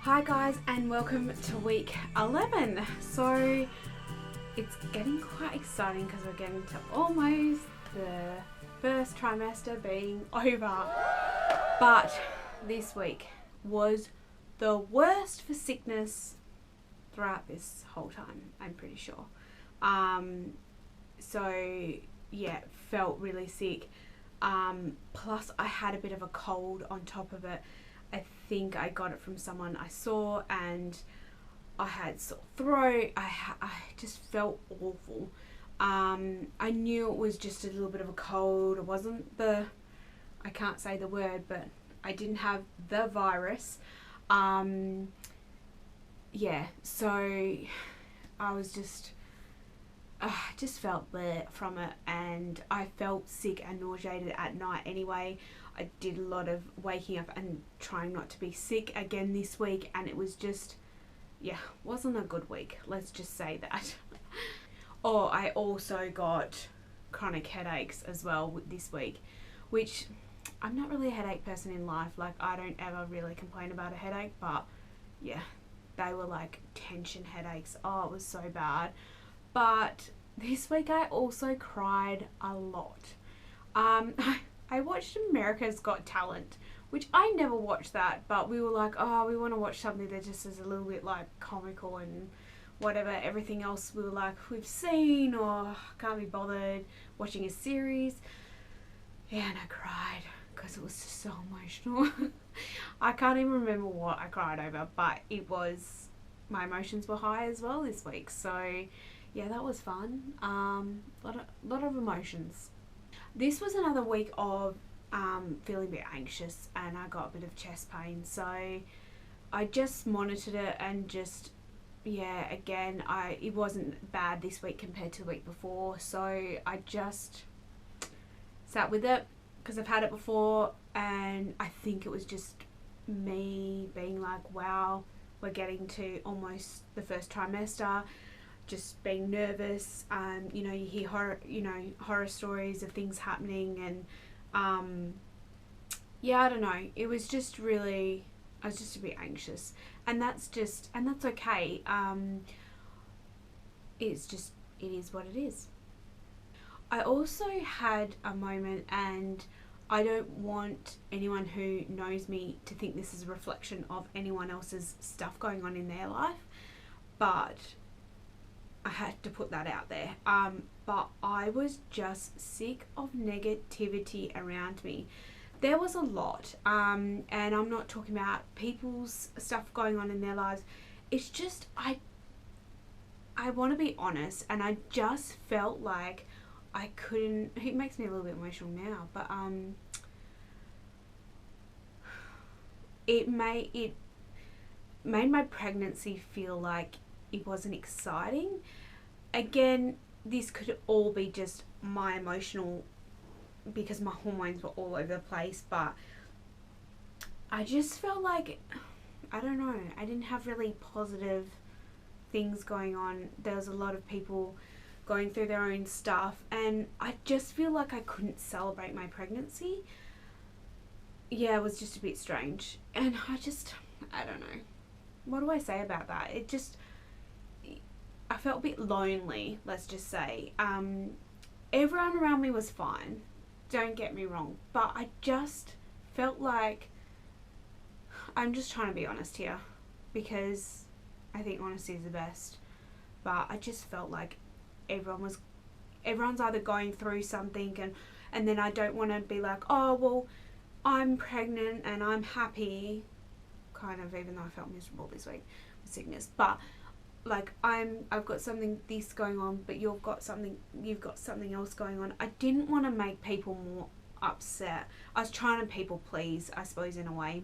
Hi guys, and welcome to week 11. So it's getting quite exciting because we're getting to almost the first trimester being over. But this week was the worst for sickness throughout this whole time, I'm pretty sure. So yeah, felt really sick. Plus I had a bit of a cold on top of it. I think I got it from someone I saw, and I had sore throat. I just felt awful. I knew it was just a little bit of a cold. It wasn't I can't say the word, but I didn't have the virus. Yeah, so I was just felt bleh from it, and I felt sick and nauseated at night anyway. I did a lot of waking up and trying not to be sick again this week, and it was just, yeah, wasn't a good week. Let's just say that. Oh, I also got chronic headaches as well this week, which I'm not really a headache person in life. Like, I don't ever really complain about a headache, but yeah, they were like tension headaches. Oh, it was so bad. But this week I also cried a lot. I watched America's Got Talent, which I never watched that, but we were like, oh, we want to watch something that just is a little bit like comical and whatever. Everything else we were like, we've seen, or can't be bothered watching a series. Yeah, and I cried because it was just so emotional. I can't even remember what I cried over, but my emotions were high as well this week. So yeah, that was fun. Lot of emotions. This was another week of feeling a bit anxious, and I got a bit of chest pain. So I just monitored it, and just, yeah, again, it wasn't bad this week compared to the week before. So I just sat with it because I've had it before, and I think it was just me being like, wow, we're getting to almost the first trimester. Just being nervous. You hear horror stories of things happening, and yeah, I don't know. It was just really, I was just a bit anxious, and that's okay. It is what it is. I also had a moment, and I don't want anyone who knows me to think this is a reflection of anyone else's stuff going on in their life, but I had to put that out there. But I was just sick of negativity around me. There was a lot, and I'm not talking about people's stuff going on in their lives. It's just I want to be honest, and I just felt like I couldn't. It makes me a little bit emotional now, but it made my pregnancy feel like it wasn't exciting. Again, this could all be just my emotional, because my hormones were all over the place, but I just felt like, I don't know, I didn't have really positive things going on. There was a lot of people going through their own stuff, and I just feel like I couldn't celebrate my pregnancy. Yeah, it was just a bit strange, and I don't know. What do I say about that? I felt a bit lonely, let's just say. Everyone around me was fine, don't get me wrong, but I just felt like, I'm just trying to be honest here, because I think honesty is the best, but I just felt like everyone's either going through something, and then I don't want to be like, oh, well, I'm pregnant and I'm happy, kind of, even though I felt miserable this week with sickness, but like, I've got something this going on, but you've got something else going on. I didn't want to make people more upset. I was trying to people please, I suppose, in a way,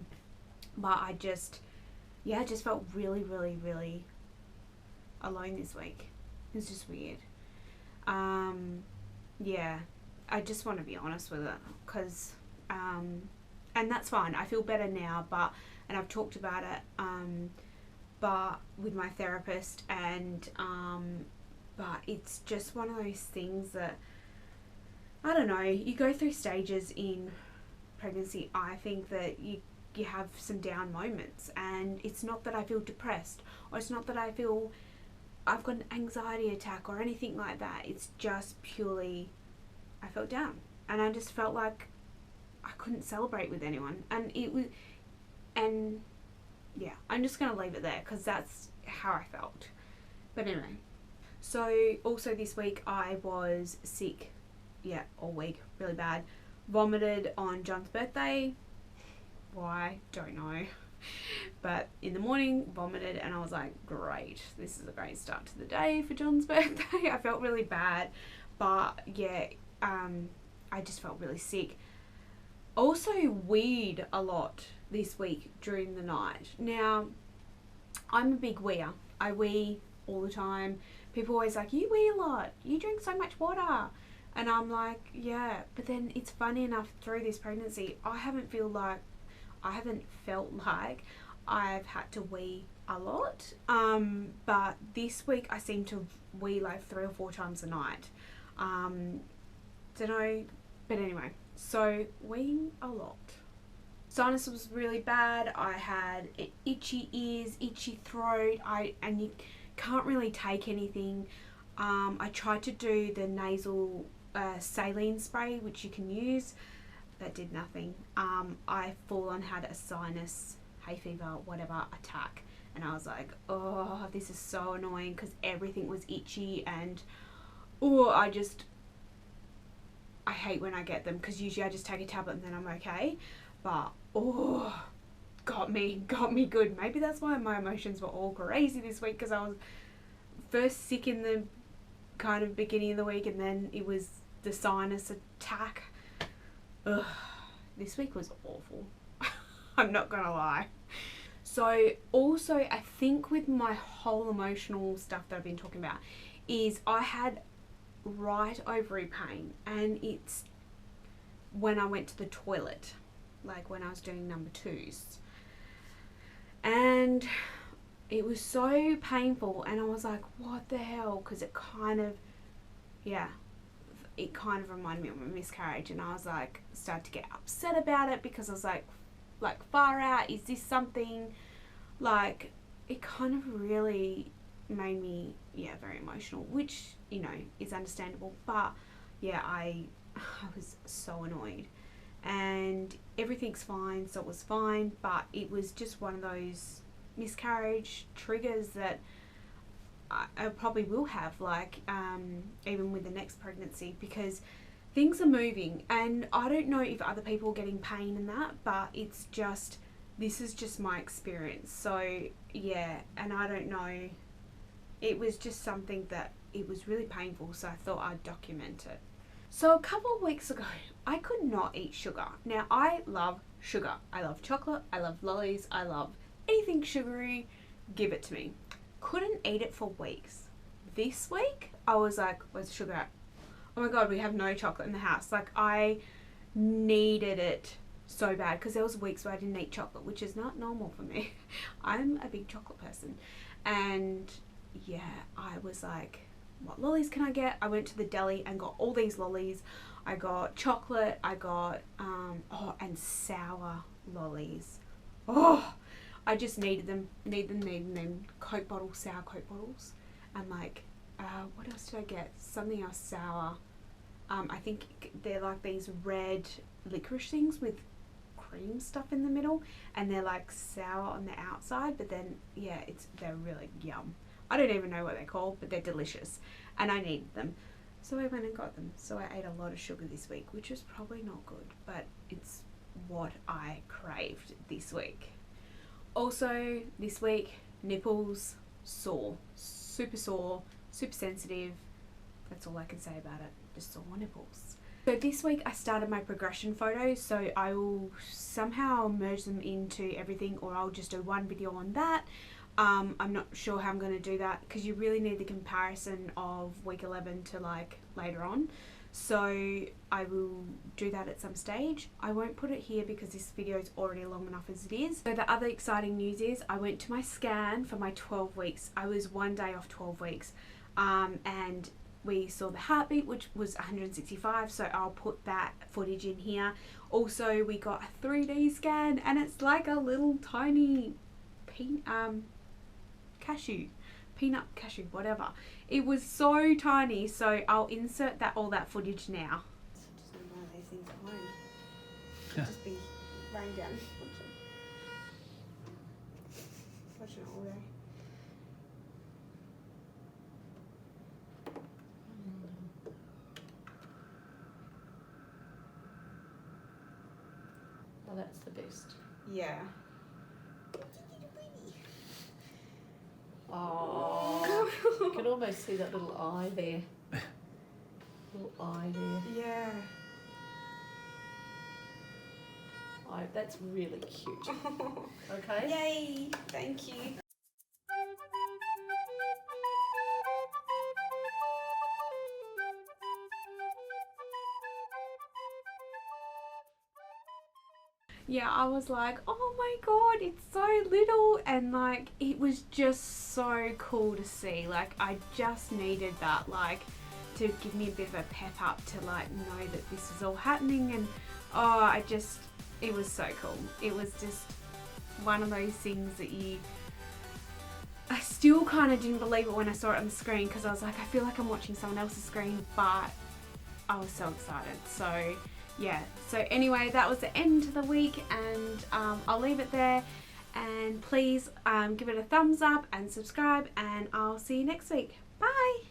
but I just felt really, really, really alone this week. It was just weird. Yeah, I just want to be honest with it, because and that's fine. I feel better now, and I've talked about it, but with my therapist, and but it's just one of those things that, I don't know, you go through stages in pregnancy. I think that you you have some down moments, and it's not that I feel depressed, or it's not that I feel I've got an anxiety attack or anything like that. It's just purely I felt down, and I just felt like I couldn't celebrate with anyone, and yeah, I'm just gonna leave it there because that's how I felt. But anyway, so also this week I was sick, yeah, all week, really bad. Vomited on John's birthday. Why? Don't know. But in the morning, vomited, and I was like, great, this is a great start to the day for John's birthday. I felt really bad, but yeah, I just felt really sick. Also weed a lot this week during the night. Now, I'm a big weeer. I wee all the time. People always like, you wee a lot, you drink so much water. And I'm like, yeah, but then it's funny enough, through this pregnancy, I haven't felt like I've had to wee a lot. But this week I seem to wee like 3 or 4 times a night. Don't know, but anyway, so weeing a lot. Sinus was really bad. I had itchy ears, itchy throat. And you can't really take anything. I tried to do the nasal saline spray, which you can use. That did nothing. I full on had a sinus, hay fever, whatever attack, and I was like, oh, this is so annoying because everything was itchy, and I hate when I get them because usually I just take a tablet and then I'm okay. But got me good. Maybe that's why my emotions were all crazy this week, because I was first sick in the kind of beginning of the week, and then it was the sinus attack. Ugh, this week was awful. I'm not gonna lie. So also, I think with my whole emotional stuff that I've been talking about, is I had right ovary pain, and it's when I went to the toilet, like when I was doing number 2s, and it was so painful, and I was like, what the hell, because it kind of reminded me of a miscarriage, and I was like, started to get upset about it, because I was like far out, is this something, like, it kind of really made me very emotional, which, you know, is understandable. But yeah, I was so annoyed, and everything's fine, so it was fine, but it was just one of those miscarriage triggers that I probably will have, like, even with the next pregnancy, because things are moving, and I don't know if other people are getting pain in that, but it's just, this is just my experience. So yeah, and I don't know, it was just something that it was really painful, so I thought I'd document it. So a couple of weeks ago, I could not eat sugar. Now, I love sugar. I love chocolate, I love lollies, I love anything sugary, give it to me. Couldn't eat it for weeks. This week, I was like, where's the sugar at? Oh my god, we have no chocolate in the house. Like, I needed it so bad, because there was weeks where I didn't eat chocolate, which is not normal for me. I'm a big chocolate person. And yeah, I was like, what lollies can I get? I went to the deli and got all these lollies. I got chocolate, I got and sour lollies. I just needed them. Coke bottles, sour Coke bottles, and like, what else did I get? Something else sour. I think they're like these red licorice things with cream stuff in the middle, and they're like sour on the outside, but then yeah, they're really yum. I don't even know what they're called, but they're delicious, and I needed them, so I went and got them. So I ate a lot of sugar this week, which is probably not good, but it's what I craved this week. Also this week, nipples sore, super sensitive. That's all I can say about it, just sore nipples. So this week I started my progression photos, so I will somehow merge them into everything, or I'll just do one video on that. I'm not sure how I'm going to do that, because you really need the comparison of week 11 to like later on. So I will do that at some stage. I won't put it here because this video is already long enough as it is. So the other exciting news is I went to my scan for my 12 weeks. I was 1 day off 12 weeks. And we saw the heartbeat, which was 165, so I'll put that footage in here. Also, we got a 3D scan, and it's like a little tiny peanut cashew, whatever. It was so tiny, so I'll insert all that footage now. Just don't buy these things at home. It'll just be rain down. Watching it all day. Oh, that's the best. Yeah. Oh, you can almost see that little eye there. Little eye there. Yeah. Oh, that's really cute. Okay. Yay! Thank you. Yeah, I was like, oh my god, it's so little, and like it was just so cool to see. Like I just needed that, like, to give me a bit of a pep up to like know that this is all happening. And it was so cool. It was just one of those things that I still kind of didn't believe it when I saw it on the screen, because I was like, I feel like I'm watching someone else's screen, but I was so excited. So yeah, so anyway, that was the end of the week, and I'll leave it there, and please give it a thumbs up and subscribe, and I'll see you next week. Bye!